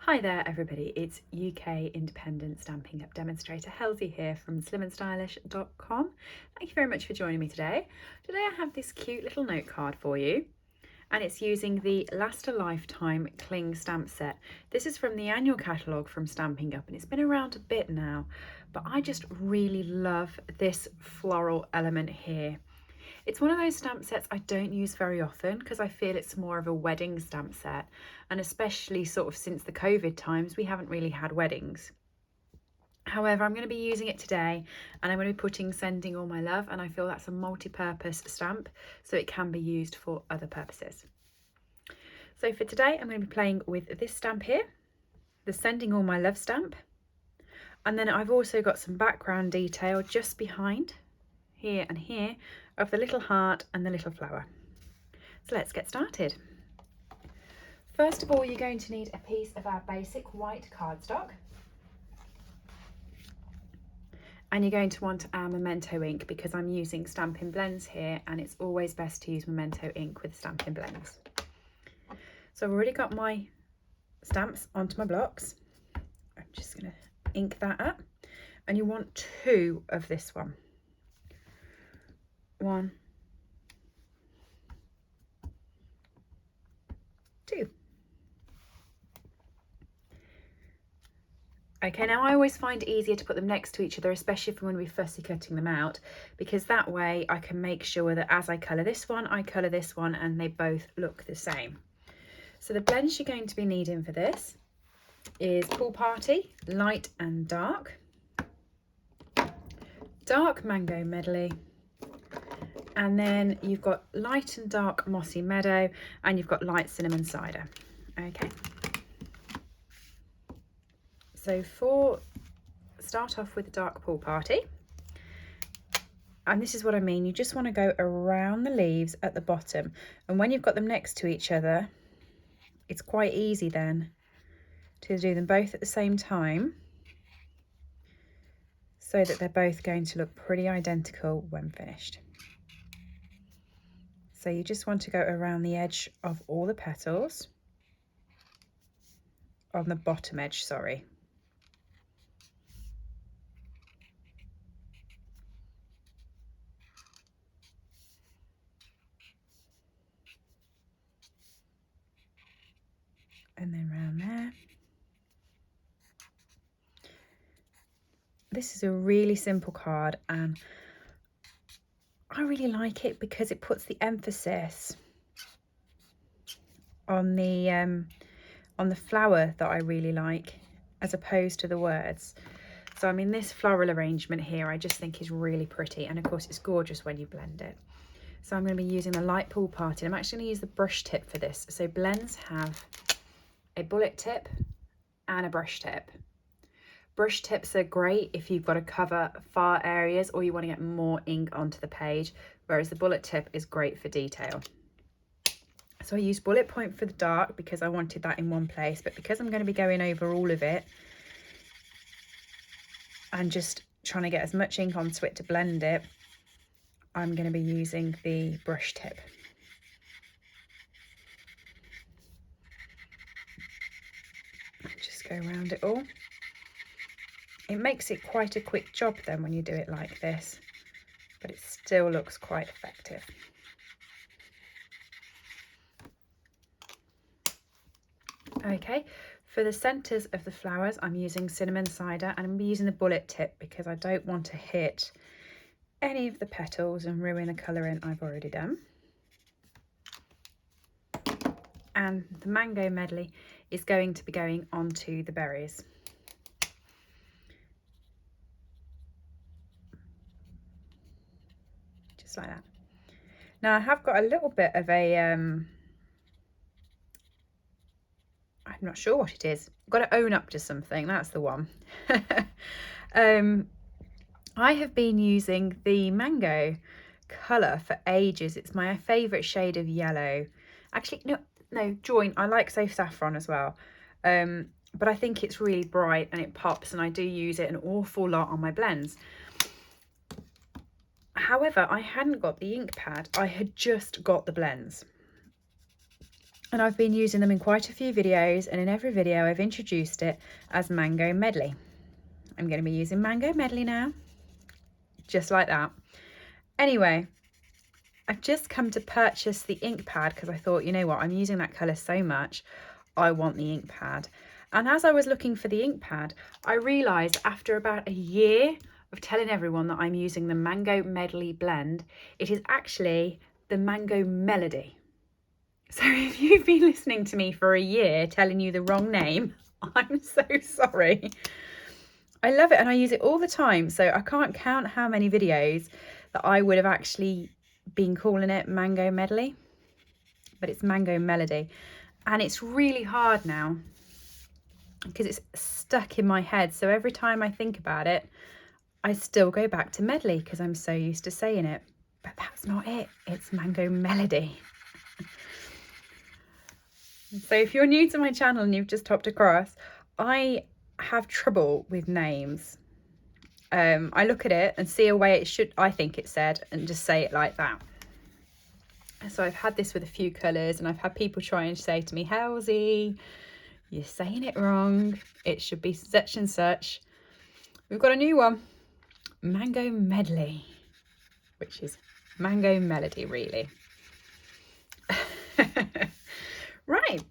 Hi there everybody, it's UK independent Stampin' Up demonstrator Helzie here from slimandstylish.com. Thank you very much for joining me today. Today I have this cute little note card for you and it's using the Last a Lifetime Cling stamp set. This is from the annual catalogue from Stampin' Up and it's been around a bit now, but I just really love this floral element here. It's one of those stamp sets I don't use very often because I feel it's more of a wedding stamp set, and especially sort of since the COVID times we haven't really had weddings. However, I'm going to be using it today and I'm going to be putting Sending All My Love, and I feel that's a multi-purpose stamp so it can be used for other purposes. So for today I'm going to be playing with this stamp here, the Sending All My Love stamp, and then I've also got some background detail just behind here and here of the little heart and the little flower. So let's get started. First of all, you're going to need a piece of our basic white cardstock, and you're going to want our Memento ink because I'm using Stampin' Blends here and it's always best to use Memento ink with Stampin' Blends. So I've already got my stamps onto my blocks. I'm just going to ink that up, and you want two of this one. One, two. Okay, now I always find it easier to put them next to each other, especially if I'm going to be fussy cutting them out, because that way I can make sure that as I colour this one, I colour this one and they both look the same. So the blends you're going to be needing for this is Pool Party, Light and Dark, Dark Mango Medley, and then you've got Light and Dark Mossy Meadow, and you've got Light Cinnamon Cider. Okay. So start off with the Dark Pool Party. And this is what I mean, you just want to go around the leaves at the bottom. And when you've got them next to each other, it's quite easy then to do them both at the same time, so that they're both going to look pretty identical when finished. So you just want to go around the edge of all the petals, on the bottom edge, sorry. And then round there. This is a really simple card and I really like it because it puts the emphasis on the flower that I really like, as opposed to the words. So I mean, this floral arrangement here I just think is really pretty, and of course it's gorgeous when you blend it. So I'm going to be using the Light Pool Party. I'm actually going to use the brush tip for this. So blends have a bullet tip and a brush tip. Brush tips are great if you've got to cover far areas or you want to get more ink onto the page, whereas the bullet tip is great for detail. So I used bullet point for the dark because I wanted that in one place, but because I'm going to be going over all of it and just trying to get as much ink onto it to blend it, I'm going to be using the brush tip. Just go around it all. It makes it quite a quick job then when you do it like this, but it still looks quite effective. Okay, for the centres of the flowers I'm using Cinnamon Cider, and I'm going to be using the bullet tip because I don't want to hit any of the petals and ruin the colouring I've already done. And the Mango Medley is going to be going onto the berries. Just like that. Now I have got a little bit of a, I'm not sure what it is. I've got to own up to something, that's the one. I have been using the mango colour for ages. It's my favourite shade of yellow. Actually, no, join. I like Safe Saffron as well. But I think it's really bright and it pops, and I do use it an awful lot on my blends. However, I hadn't got the ink pad. I had just got the blends. and I've been using them in quite a few videos, and in every video I've introduced it as Mango Medley. I'm going to be using Mango Medley now, just like that. Anyway, I've just come to purchase the ink pad because I thought, you know what, I'm using that colour so much, I want the ink pad. And as I was looking for the ink pad, I realised after about a year of telling everyone that I'm using the Mango Medley blend, it is actually the Mango Melody. So if you've been listening to me for a year telling you the wrong name, I'm so sorry. I love it and I use it all the time, so I can't count how many videos that I would have actually been calling it Mango Medley, but it's Mango Melody. And it's really hard now because it's stuck in my head, so every time I think about it, I still go back to Medley because I'm so used to saying it. But that's not it, it's Mango Melody. So if you're new to my channel and you've just hopped across, I have trouble with names. I look at it and see a way it should, I think it said, and just say it like that. So I've had this with a few colours, and I've had people try and say to me, Helzie, you're saying it wrong. It should be such and such. We've got a new one, Mango Medley, which is Mango Melody, really. Right.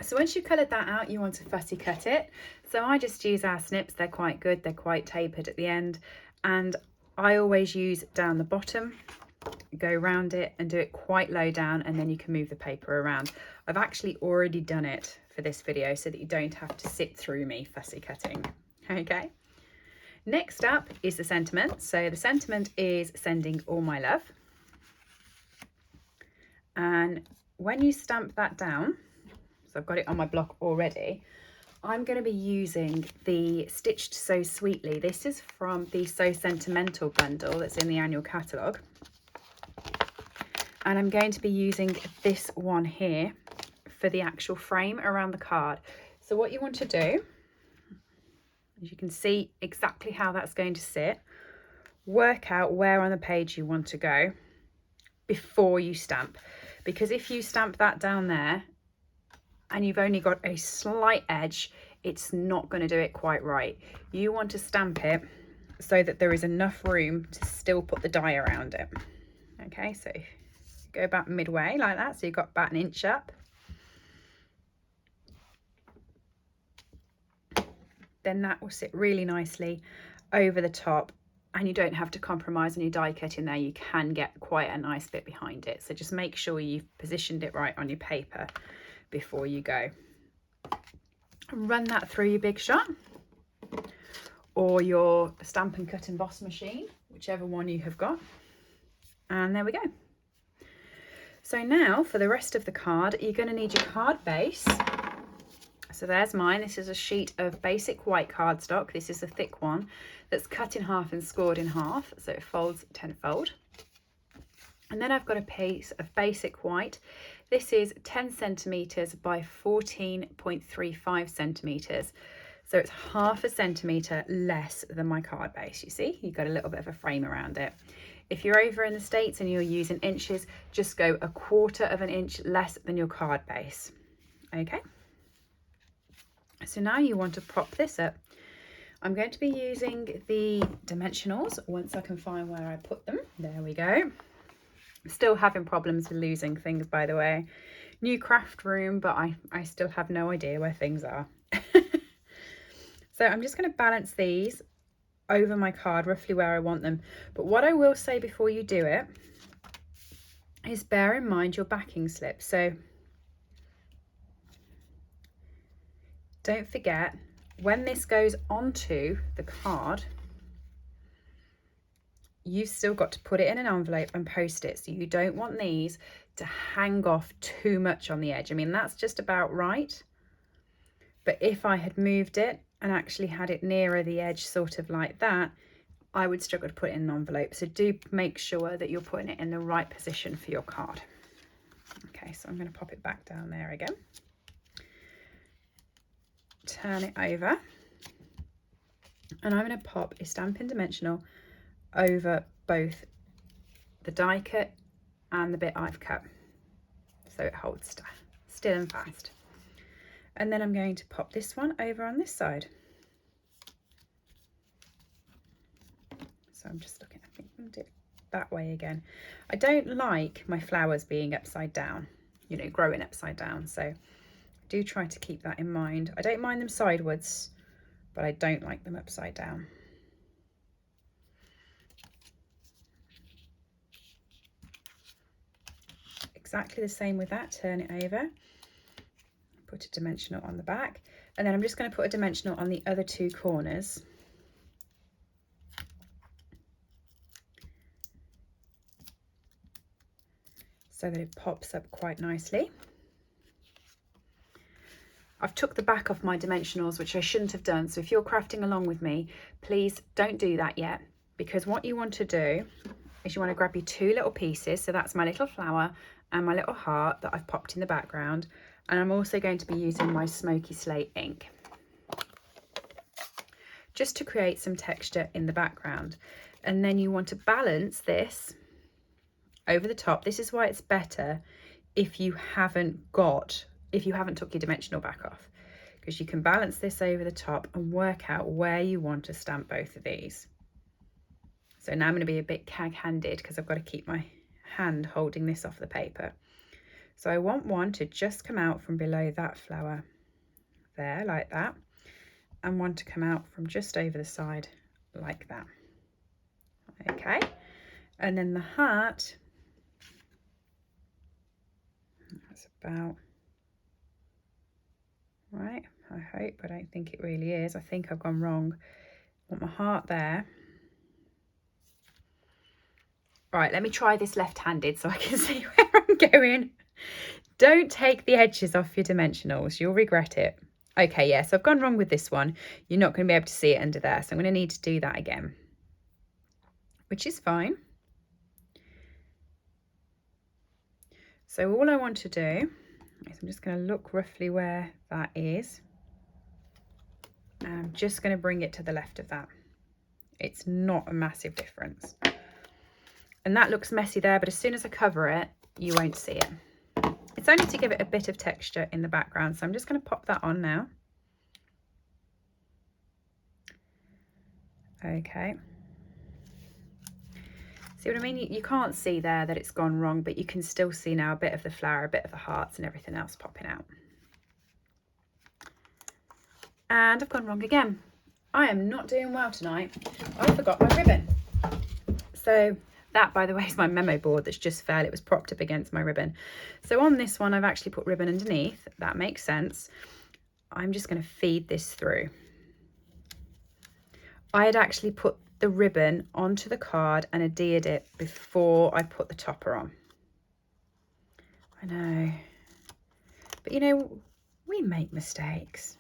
So once you've coloured that out, you want to fussy cut it. So I just use our snips. They're quite good. They're quite tapered at the end. And I always use down the bottom, go around it and do it quite low down, and then you can move the paper around. I've actually already done it for this video so that you don't have to sit through me fussy cutting. Okay. Next up is the sentiment. So the sentiment is sending all my love. And when you stamp that down, so I've got it on my block already, I'm going to be using the Stitched So Sweetly. This is from the So Sentimental bundle that's in the annual catalogue. And I'm going to be using this one here for the actual frame around the card. So what you want to do, as you can see exactly how that's going to sit, work out where on the page you want to go before you stamp. Because if you stamp that down there and you've only got a slight edge, it's not going to do it quite right. You want to stamp it so that there is enough room to still put the die around it. Okay, so go about midway like that, so you've got about 1 inch up. Then that will sit really nicely over the top, and you don't have to compromise on your die cutting there. You can get quite a nice bit behind it. So just make sure you've positioned it right on your paper before you go. Run that through your Big Shot or your Stampin' Cut and Emboss machine, whichever one you have got. And there we go. So now for the rest of the card, you're going to need your card base. So there's mine. This is a sheet of basic white cardstock. This is a thick one that's cut in half and scored in half, so it folds tenfold. And then I've got a piece of basic white. This is 10 centimetres by 14.35 centimetres. So it's 1/2 centimetre less than my card base. You see, you've got a little bit of a frame around it. If you're over in the States and you're using inches, just go 1/4 inch less than your card base. Okay. So now you want to prop this up. I'm going to be using the dimensionals once I can find where I put them. There we go. Still having problems with losing things, by the way. New craft room, but I still have no idea where things are. So I'm just going to balance these over my card roughly where I want them. But what I will say before you do it is bear in mind your backing slip. So don't forget, when this goes onto the card, you've still got to put it in an envelope and post it. So you don't want these to hang off too much on the edge. I mean, that's just about right. But if I had moved it and actually had it nearer the edge, sort of like that, I would struggle to put it in an envelope. So do make sure that you're putting it in the right position for your card. Okay, so I'm going to pop it back down there again. Turn it over. And I'm going to pop a Stampin' Dimensional over both the die cut and the bit I've cut. so it holds still and fast. And then I'm going to pop this one over on this side. So I'm just looking, I think I'm going to do it that way again. I don't like my flowers being upside down, you know, growing upside down. So do try to keep that in mind. I don't mind them sideways, but I don't like them upside down. Exactly the same with that, turn it over, put a dimensional on the back, and then I'm just going to put a dimensional on the other two corners. So that it pops up quite nicely. I've took the back off my dimensionals, which I shouldn't have done. So if you're crafting along with me, please don't do that yet, because what you want to do is you want to grab your two little pieces. So that's my little flower and my little heart that I've popped in the background. And I'm also going to be using my smoky slate ink just to create some texture in the background. And then you want to balance this over the top. This is why it's better if you haven't took your dimensional back off, because you can balance this over the top and work out where you want to stamp both of these. So now I'm going to be a bit cag-handed because I've got to keep my hand holding this off the paper. So I want one to just come out from below that flower there, like that, and one to come out from just over the side like that. Okay, and then the heart, that's about right, I hope. I don't think it really is. I think I've gone wrong. I want my heart there. Right, let me try this left-handed so I can see where I'm going. Don't take the edges off your dimensionals, you'll regret it. Okay, yes, yeah, so I've gone wrong with this one. You're not going to be able to see it under there, so I'm going to need to do that again, which is fine. So all I want to do is I'm just going to look roughly where that is. And I'm just going to bring it to the left of that. It's not a massive difference. And that looks messy there, but as soon as I cover it, you won't see it. It's only to give it a bit of texture in the background. So I'm just going to pop that on now. Okay. See what I mean? You can't see there that it's gone wrong, but you can still see now a bit of the flower, a bit of the hearts and everything else popping out. And I've gone wrong again. I am not doing well tonight. I forgot my ribbon. So that, by the way, is my memo board that's just fell. It was propped up against my ribbon. So on this one, I've actually put ribbon underneath. That makes sense. I'm just going to feed this through. I had actually put the ribbon onto the card and adhered it before I put the topper on. I know. But, you know, we make mistakes.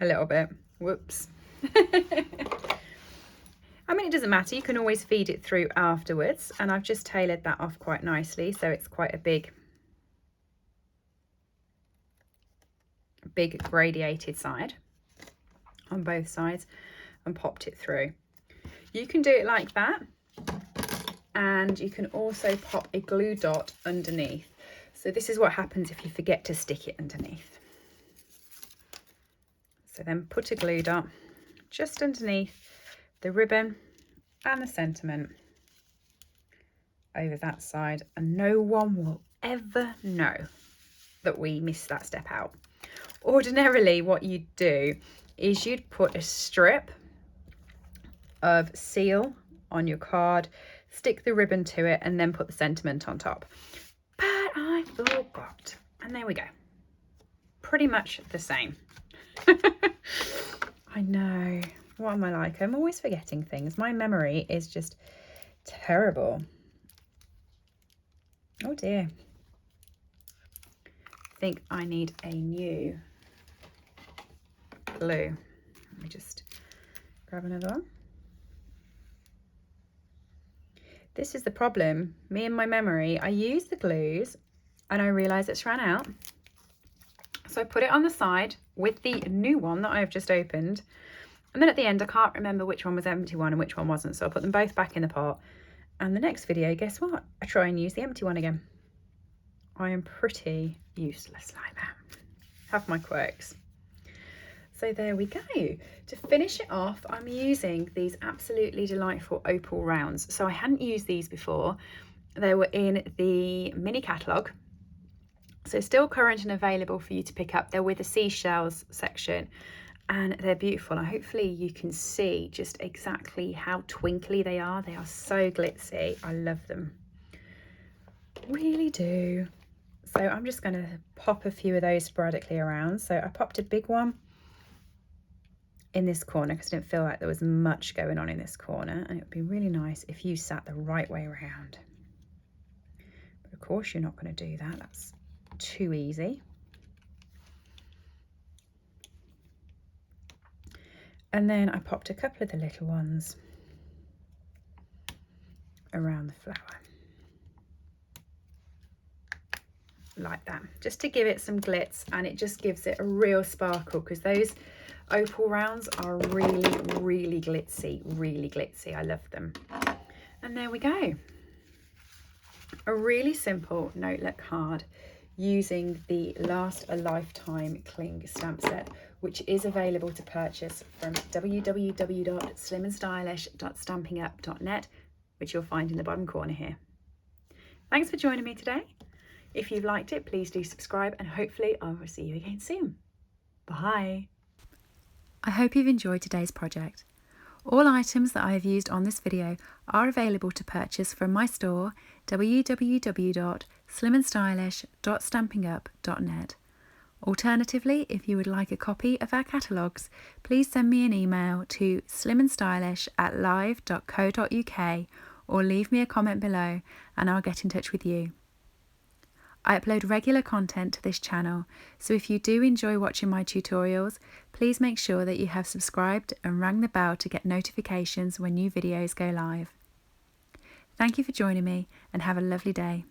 A little bit. Whoops. I mean, it doesn't matter. You can always feed it through afterwards. And I've just tailored that off quite nicely. So it's quite a big gradiated side on both sides, and popped it through. You can do it like that. And you can also pop a glue dot underneath. So this is what happens if you forget to stick it underneath. So then put a glue dot just underneath the ribbon and the sentiment over that side, and no one will ever know that we missed that step out. Ordinarily, what you'd do is you'd put a strip of seal on your card, stick the ribbon to it, and then put the sentiment on top. But I forgot, and there we go. Pretty much the same. I know. What am I like? I'm always forgetting things. My memory is just terrible. Oh dear. I think I need a new glue. Let me just grab another one. This is the problem. Me and my memory, I use the glues and I realise it's ran out. So I put it on the side with the new one that I've just opened. And then at the end, I can't remember which one was empty one and which one wasn't. So I'll put them both back in the pot. And the next video, guess what? I try and use the empty one again. I am pretty useless like that. Have my quirks. So there we go. To finish it off, I'm using these absolutely delightful opal rounds. So I hadn't used these before. They were in the mini catalogue. So still current and available for you to pick up. They're with the seashells section and they're beautiful. And hopefully you can see just exactly how twinkly they are. They are so glitzy. I love them. Really do. So I'm just going to pop a few of those sporadically around. So I popped a big one in this corner because I didn't feel like there was much going on in this corner, and it would be really nice if you sat the right way around. But of course you're not going to do that, that's too easy. And then I popped a couple of the little ones around the flower like that, just to give it some glitz, and it just gives it a real sparkle because those opal rounds are really glitzy. I love them. And there we go, a really simple notelet card using the Last a Lifetime Cling stamp set, which is available to purchase from www.slimandstylish.stampinup.net, which you'll find in the bottom corner here. Thanks for joining me today. If you've liked it, please do subscribe, and hopefully I will see you again soon. Bye. I hope you've enjoyed today's project. All items that I have used on this video are available to purchase from my store, www.slimandstylish.stampinup.net. Alternatively, if you would like a copy of our catalogues, please send me an email to slimandstylish@live.co.uk or leave me a comment below and I'll get in touch with you. I upload regular content to this channel, so if you do enjoy watching my tutorials, please make sure that you have subscribed and rang the bell to get notifications when new videos go live. Thank you for joining me and have a lovely day.